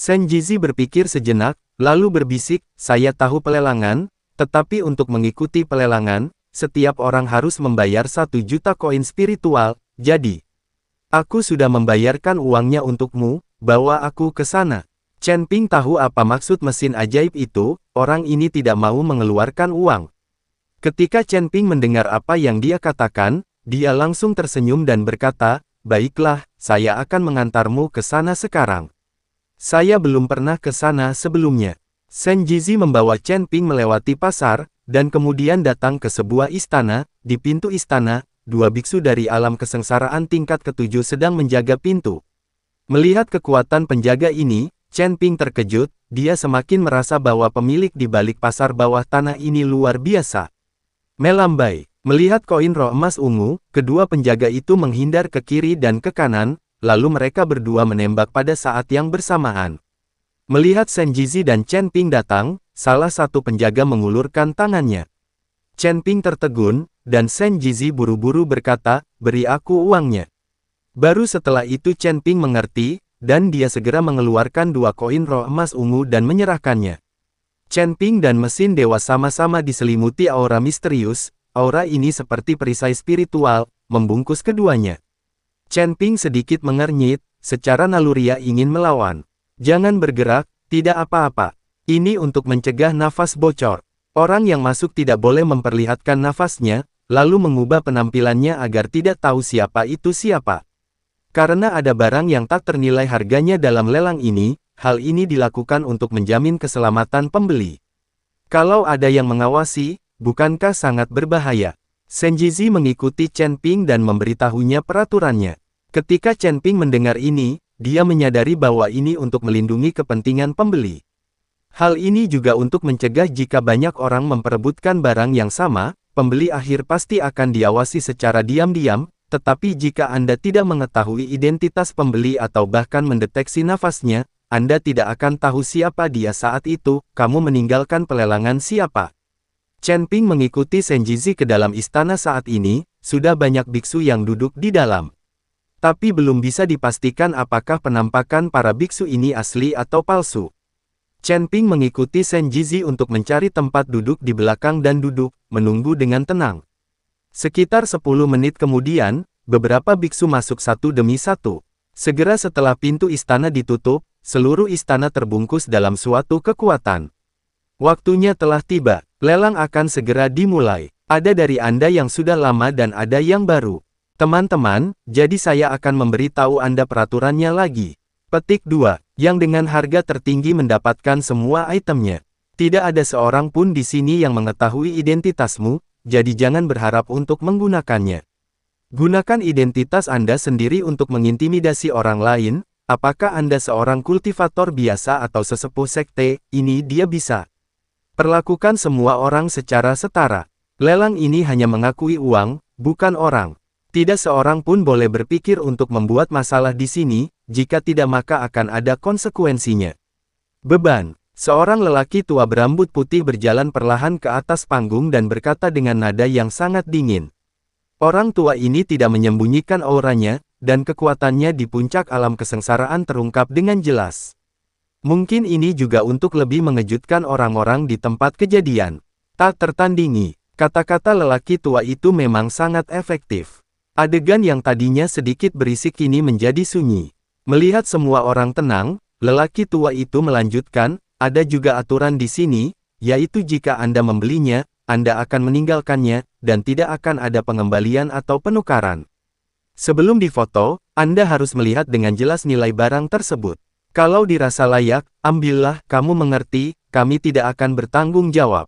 Senjizi berpikir sejenak, lalu berbisik, saya tahu pelelangan, tetapi untuk mengikuti pelelangan, setiap orang harus membayar 1 juta koin spiritual, jadi, aku sudah membayarkan uangnya untukmu, bawa aku ke sana. Chen Ping tahu apa maksud mesin ajaib itu, orang ini tidak mau mengeluarkan uang. Ketika Chen Ping mendengar apa yang dia katakan, dia langsung tersenyum dan berkata, baiklah, saya akan mengantarmu ke sana sekarang. Saya belum pernah ke sana sebelumnya. Senjizi membawa Chen Ping melewati pasar, dan kemudian datang ke sebuah istana. Di pintu istana, 2 biksu dari alam kesengsaraan tingkat ke-7 sedang menjaga pintu. Melihat kekuatan penjaga ini, Chen Ping terkejut, dia semakin merasa bahwa pemilik di balik pasar bawah tanah ini luar biasa. Melambai, melihat koin roh emas ungu, kedua penjaga itu menghindar ke kiri dan ke kanan, lalu mereka berdua menembak pada saat yang bersamaan. Melihat Senjizi dan Chen Ping datang, salah satu penjaga mengulurkan tangannya. Chen Ping tertegun, dan Senjizi buru-buru berkata, beri aku uangnya. Baru setelah itu Chen Ping mengerti, dan dia segera mengeluarkan 2 koin roh emas ungu dan menyerahkannya. Chen Ping dan mesin dewa sama-sama diselimuti aura misterius, aura ini seperti perisai spiritual, membungkus keduanya. Chen Ping sedikit mengernyit, secara naluriah ingin melawan. Jangan bergerak, tidak apa-apa. Ini untuk mencegah nafas bocor. Orang yang masuk tidak boleh memperlihatkan nafasnya, lalu mengubah penampilannya agar tidak tahu siapa itu siapa. Karena ada barang yang tak ternilai harganya dalam lelang ini, hal ini dilakukan untuk menjamin keselamatan pembeli. Kalau ada yang mengawasi, bukankah sangat berbahaya? Senjizi mengikuti Chen Ping dan memberitahunya peraturannya. Ketika Chen Ping mendengar ini, dia menyadari bahwa ini untuk melindungi kepentingan pembeli. Hal ini juga untuk mencegah jika banyak orang memperebutkan barang yang sama, pembeli akhir pasti akan diawasi secara diam-diam, tetapi jika Anda tidak mengetahui identitas pembeli atau bahkan mendeteksi nafasnya, Anda tidak akan tahu siapa dia saat itu, kamu meninggalkan pelelangan siapa. Chen Ping mengikuti Senjizi ke dalam istana saat ini, sudah banyak biksu yang duduk di dalam. Tapi belum bisa dipastikan apakah penampakan para biksu ini asli atau palsu. Chen Ping mengikuti Senjizi untuk mencari tempat duduk di belakang dan duduk, menunggu dengan tenang. Sekitar 10 menit kemudian, beberapa biksu masuk satu demi satu. Segera setelah pintu istana ditutup, seluruh istana terbungkus dalam suatu kekuatan. Waktunya telah tiba, lelang akan segera dimulai. Ada dari Anda yang sudah lama dan ada yang baru. Teman-teman, jadi saya akan memberitahu Anda peraturannya lagi. Petik 2. Yang dengan harga tertinggi mendapatkan semua itemnya. Tidak ada seorang pun di sini yang mengetahui identitasmu, jadi jangan berharap untuk menggunakannya. Gunakan identitas Anda sendiri untuk mengintimidasi orang lain. Apakah Anda seorang kultivator biasa atau sesepuh sekte, ini dia bisa. Perlakukan semua orang secara setara. Lelang ini hanya mengakui uang, bukan orang. Tidak seorang pun boleh berpikir untuk membuat masalah di sini, jika tidak maka akan ada konsekuensinya. Beban. Seorang lelaki tua berambut putih berjalan perlahan ke atas panggung dan berkata dengan nada yang sangat dingin. Orang tua ini tidak menyembunyikan auranya, dan kekuatannya di puncak alam kesengsaraan terungkap dengan jelas. Mungkin ini juga untuk lebih mengejutkan orang-orang di tempat kejadian. Tak tertandingi, kata-kata lelaki tua itu memang sangat efektif. Adegan yang tadinya sedikit berisik kini menjadi sunyi. Melihat semua orang tenang, lelaki tua itu melanjutkan, ada juga aturan di sini, yaitu jika Anda membelinya, Anda akan meninggalkannya, dan tidak akan ada pengembalian atau penukaran. Sebelum difoto, Anda harus melihat dengan jelas nilai barang tersebut. Kalau dirasa layak, ambillah, kamu mengerti, kami tidak akan bertanggung jawab.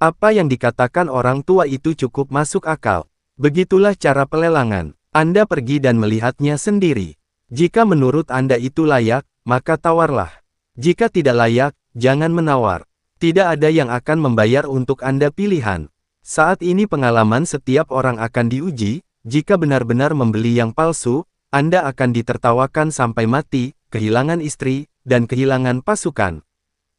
Apa yang dikatakan orang tua itu cukup masuk akal. Begitulah cara pelelangan. Anda pergi dan melihatnya sendiri. Jika menurut Anda itu layak, maka tawarlah. Jika tidak layak, jangan menawar. Tidak ada yang akan membayar untuk Anda pilihan. Saat ini pengalaman setiap orang akan diuji, jika benar-benar membeli yang palsu, Anda akan ditertawakan sampai mati, kehilangan istri, dan kehilangan pasukan.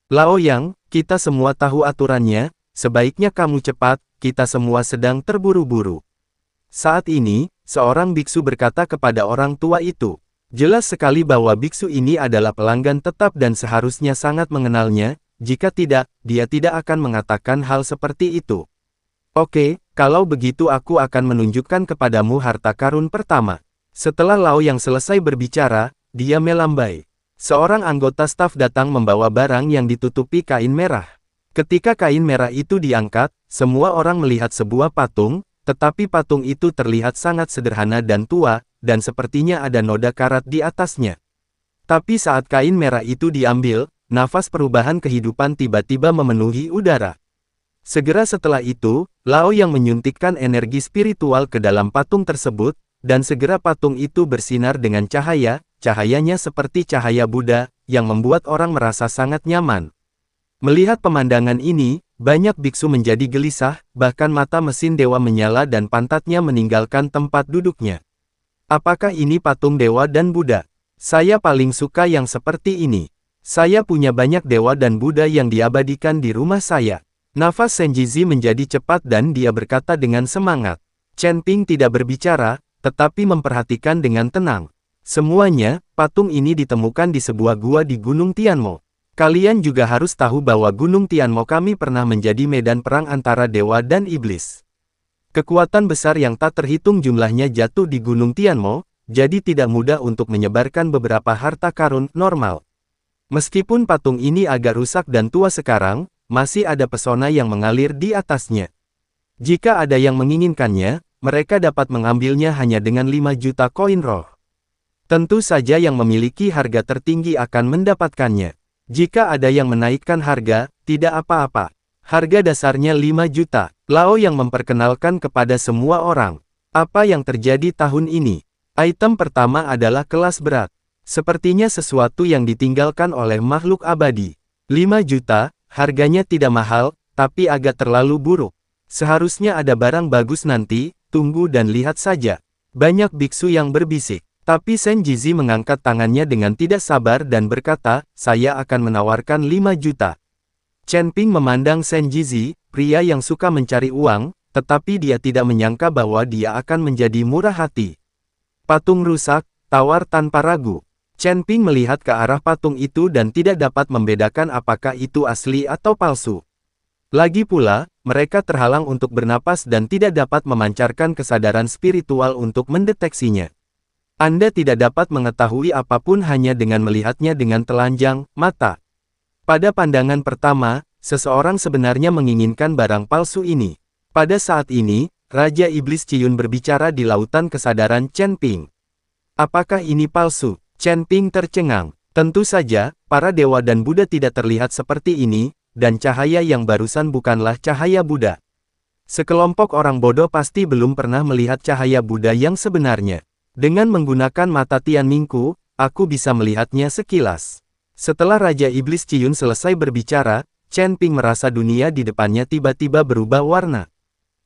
Lao Yang, kita semua tahu aturannya, sebaiknya kamu cepat, kita semua sedang terburu-buru. Saat ini, seorang biksu berkata kepada orang tua itu, Jelas sekali bahwa biksu ini adalah pelanggan tetap dan seharusnya sangat mengenalnya, jika tidak, dia tidak akan mengatakan hal seperti itu. Oke, kalau begitu aku akan menunjukkan kepadamu harta karun pertama. Setelah Lao yang selesai berbicara, dia melambai. Seorang anggota staf datang membawa barang yang ditutupi kain merah. Ketika kain merah itu diangkat, semua orang melihat sebuah patung, tetapi patung itu terlihat sangat sederhana dan tua, dan sepertinya ada noda karat di atasnya. Tapi saat kain merah itu diambil, nafas perubahan kehidupan tiba-tiba memenuhi udara. Segera setelah itu, Lao yang menyuntikkan energi spiritual ke dalam patung tersebut, dan segera patung itu bersinar dengan cahaya, cahayanya seperti cahaya Buddha, yang membuat orang merasa sangat nyaman. Melihat pemandangan ini, banyak biksu menjadi gelisah, bahkan mata mesin dewa menyala dan pantatnya meninggalkan tempat duduknya. Apakah ini patung dewa dan Buddha? Saya paling suka yang seperti ini. Saya punya banyak dewa dan Buddha yang diabadikan di rumah saya. Nafas Senjizi menjadi cepat dan dia berkata dengan semangat. Chen Ping tidak berbicara, tetapi memperhatikan dengan tenang. Semuanya, patung ini ditemukan di sebuah gua di Gunung Tianmo. Kalian juga harus tahu bahwa Gunung Tianmo kami pernah menjadi medan perang antara dewa dan iblis. Kekuatan besar yang tak terhitung jumlahnya jatuh di Gunung Tianmo, jadi tidak mudah untuk menyebarkan beberapa harta karun normal. Meskipun patung ini agak rusak dan tua sekarang, masih ada pesona yang mengalir di atasnya. Jika ada yang menginginkannya, mereka dapat mengambilnya hanya dengan 5 juta koin roh. Tentu saja yang memiliki harga tertinggi akan mendapatkannya. Jika ada yang menaikkan harga, tidak apa-apa. Harga dasarnya 5 juta. Lao yang memperkenalkan kepada semua orang. Apa yang terjadi tahun ini? Item pertama adalah kelas berat. Sepertinya sesuatu yang ditinggalkan oleh makhluk abadi. 5 juta, harganya tidak mahal, tapi agak terlalu buruk. Seharusnya ada barang bagus nanti, tunggu dan lihat saja. Banyak biksu yang berbisik. Tapi Senjizi mengangkat tangannya dengan tidak sabar dan berkata, saya akan menawarkan 5 juta. Chen Ping memandang Senjizi, pria yang suka mencari uang, tetapi dia tidak menyangka bahwa dia akan menjadi murah hati. Patung rusak, tawar tanpa ragu. Chen Ping melihat ke arah patung itu dan tidak dapat membedakan apakah itu asli atau palsu. Lagi pula, mereka terhalang untuk bernapas dan tidak dapat memancarkan kesadaran spiritual untuk mendeteksinya. Anda tidak dapat mengetahui apapun hanya dengan melihatnya dengan telanjang mata. Pada pandangan pertama, seseorang sebenarnya menginginkan barang palsu ini. Pada saat ini, Raja Iblis Ciyun berbicara di lautan kesadaran Chen Ping. Apakah ini palsu? Chen Ping tercengang. Tentu saja, para dewa dan Buddha tidak terlihat seperti ini, dan cahaya yang barusan bukanlah cahaya Buddha. Sekelompok orang bodoh pasti belum pernah melihat cahaya Buddha yang sebenarnya. Dengan menggunakan mata Tianmingku, aku bisa melihatnya sekilas. Setelah Raja Iblis Ciyun selesai berbicara, Chen Ping merasa dunia di depannya tiba-tiba berubah warna.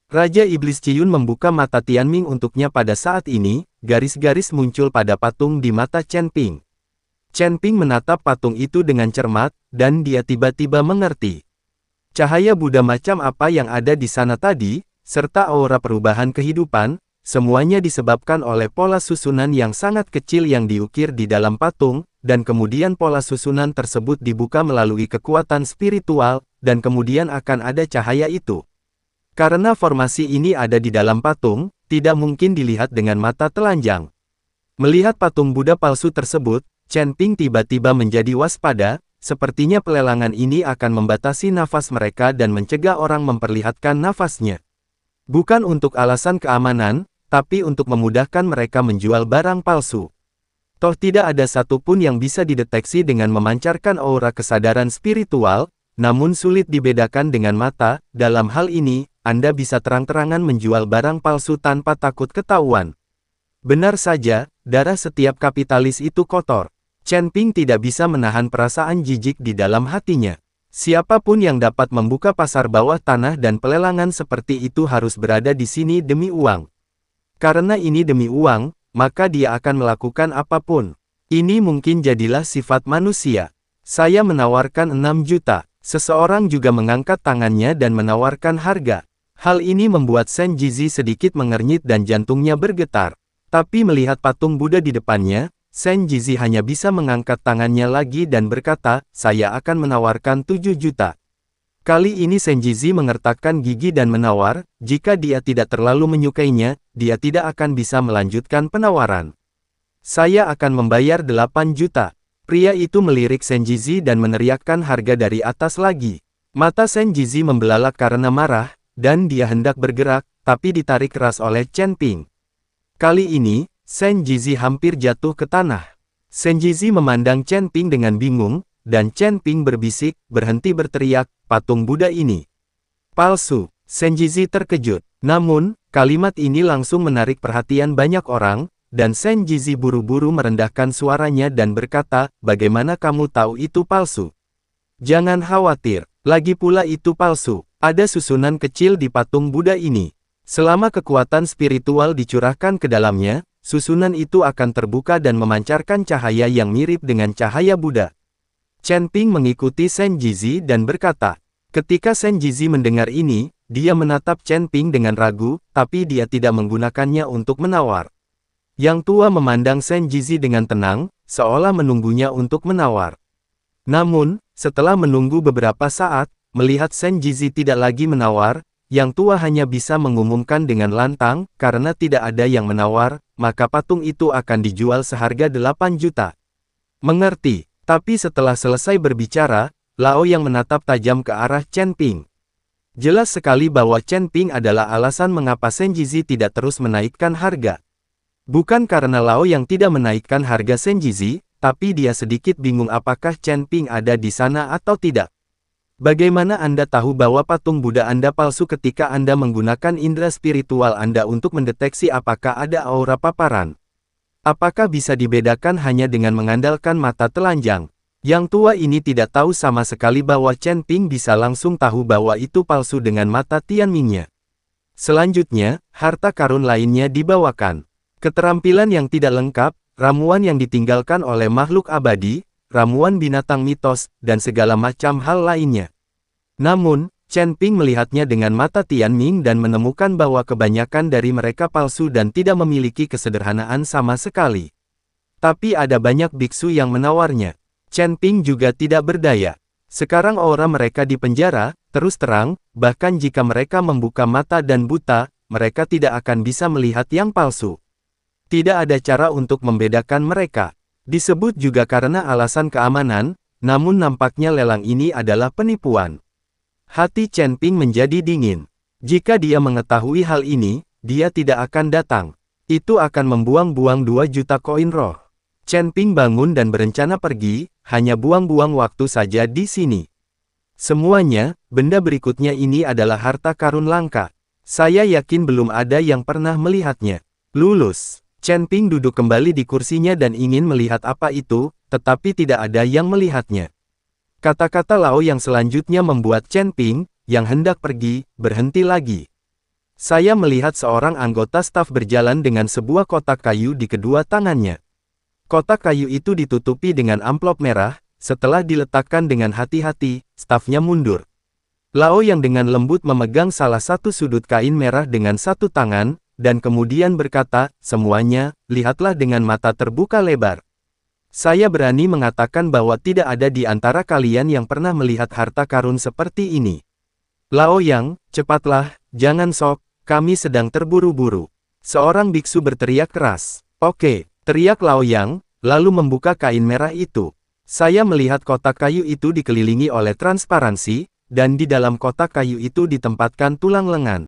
Raja Iblis Ciyun membuka mata Tianming untuknya pada saat ini, garis-garis muncul pada patung di mata Chen Ping. Chen Ping menatap patung itu dengan cermat, dan dia tiba-tiba mengerti. Cahaya Buddha macam apa yang ada di sana tadi, serta aura perubahan kehidupan, semuanya disebabkan oleh pola susunan yang sangat kecil yang diukir di dalam patung, dan kemudian pola susunan tersebut dibuka melalui kekuatan spiritual, dan kemudian akan ada cahaya itu. Karena formasi ini ada di dalam patung, tidak mungkin dilihat dengan mata telanjang. Melihat patung Buddha palsu tersebut, Chen Ping tiba-tiba menjadi waspada, sepertinya pelelangan ini akan membatasi nafas mereka dan mencegah orang memperlihatkan nafasnya. Bukan untuk alasan keamanan, tapi untuk memudahkan mereka menjual barang palsu. Toh tidak ada satupun yang bisa dideteksi dengan memancarkan aura kesadaran spiritual, namun sulit dibedakan dengan mata. Dalam hal ini, Anda bisa terang-terangan menjual barang palsu tanpa takut ketahuan. Benar saja, darah setiap kapitalis itu kotor. Chen Ping tidak bisa menahan perasaan jijik di dalam hatinya. Siapapun yang dapat membuka pasar bawah tanah dan pelelangan seperti itu harus berada di sini demi uang. Karena ini demi uang, maka dia akan melakukan apapun. Ini mungkin jadilah sifat manusia. Saya menawarkan 6 juta. Seseorang juga mengangkat tangannya dan menawarkan harga. Hal ini membuat Senjizi sedikit mengernyit dan jantungnya bergetar. Tapi melihat patung Buddha di depannya, Shen Jizi hanya bisa mengangkat tangannya lagi dan berkata, saya akan menawarkan 7 juta. Kali ini Shen Jizi mengertakkan gigi dan menawar, jika dia tidak terlalu menyukainya, dia tidak akan bisa melanjutkan penawaran. Saya akan membayar 8 juta. Pria itu melirik Shen Jizi dan meneriakkan harga dari atas lagi. Mata Shen Jizi membelalak karena marah, dan dia hendak bergerak, tapi ditarik keras oleh Chen Ping. Kali ini, Shen Jizi hampir jatuh ke tanah. Shen Jizi memandang Chen Ping dengan bingung, dan Chen Ping berbisik, berhenti berteriak, patung Buddha ini palsu. Shen Jizi terkejut. Namun, kalimat ini langsung menarik perhatian banyak orang, dan Shen Jizi buru-buru merendahkan suaranya dan berkata, bagaimana kamu tahu itu palsu? Jangan khawatir, lagi pula itu palsu. Ada susunan kecil di patung Buddha ini. Selama kekuatan spiritual dicurahkan ke dalamnya, susunan itu akan terbuka dan memancarkan cahaya yang mirip dengan cahaya Buddha. Chen Ping mengikuti Shen Jizi dan berkata, ketika Shen Jizi mendengar ini, dia menatap Chen Ping dengan ragu, tapi dia tidak menggunakannya untuk menawar. Yang tua memandang Shen Jizi dengan tenang, seolah menunggunya untuk menawar. Namun, setelah menunggu beberapa saat, melihat Shen Jizi tidak lagi menawar, yang tua hanya bisa mengumumkan dengan lantang, karena tidak ada yang menawar, maka patung itu akan dijual seharga 8 juta. Mengerti, tapi setelah selesai berbicara, Lao yang menatap tajam ke arah Chen Ping. Jelas sekali bahwa Chen Ping adalah alasan mengapa Shen Jizi tidak terus menaikkan harga. Bukan karena Lao yang tidak menaikkan harga Shen Jizi, tapi dia sedikit bingung apakah Chen Ping ada di sana atau tidak. Bagaimana Anda tahu bahwa patung Buddha Anda palsu ketika Anda menggunakan indera spiritual Anda untuk mendeteksi apakah ada aura paparan? Apakah bisa dibedakan hanya dengan mengandalkan mata telanjang? Yang tua ini tidak tahu sama sekali bahwa Chen Ping bisa langsung tahu bahwa itu palsu dengan mata Tianmingnya. Selanjutnya, harta karun lainnya dibawakan. Keterampilan yang tidak lengkap, ramuan yang ditinggalkan oleh makhluk abadi, ramuan binatang mitos, dan segala macam hal lainnya. Namun, Chen Ping melihatnya dengan mata Tianming dan menemukan bahwa kebanyakan dari mereka palsu dan tidak memiliki kesederhanaan sama sekali. Tapi ada banyak biksu yang menawarnya. Chen Ping juga tidak berdaya. Sekarang aura mereka di penjara, terus terang, bahkan jika mereka membuka mata dan buta, mereka tidak akan bisa melihat yang palsu. Tidak ada cara untuk membedakan mereka. Disebut juga karena alasan keamanan, namun nampaknya lelang ini adalah penipuan. Hati Chen Ping menjadi dingin. Jika dia mengetahui hal ini, dia tidak akan datang. Itu akan membuang-buang 2 juta koin roh. Chen Ping bangun dan berencana pergi, hanya buang-buang waktu saja di sini. Semuanya, benda berikutnya ini adalah harta karun langka. Saya yakin belum ada yang pernah melihatnya. Lulus. Chen Ping duduk kembali di kursinya dan ingin melihat apa itu, tetapi tidak ada yang melihatnya. Kata-kata Lao yang selanjutnya membuat Chen Ping, yang hendak pergi, berhenti lagi. Saya melihat seorang anggota staf berjalan dengan sebuah kotak kayu di kedua tangannya. Kotak kayu itu ditutupi dengan amplop merah, setelah diletakkan dengan hati-hati, stafnya mundur. Lao yang dengan lembut memegang salah satu sudut kain merah dengan satu tangan, dan kemudian berkata, semuanya, lihatlah dengan mata terbuka lebar. Saya berani mengatakan bahwa tidak ada di antara kalian yang pernah melihat harta karun seperti ini. Lao Yang, cepatlah, jangan sok, kami sedang terburu-buru. Seorang biksu berteriak keras. Oke, teriak Lao Yang, lalu membuka kain merah itu. Saya melihat kotak kayu itu dikelilingi oleh transparansi, dan di dalam kotak kayu itu ditempatkan tulang lengan.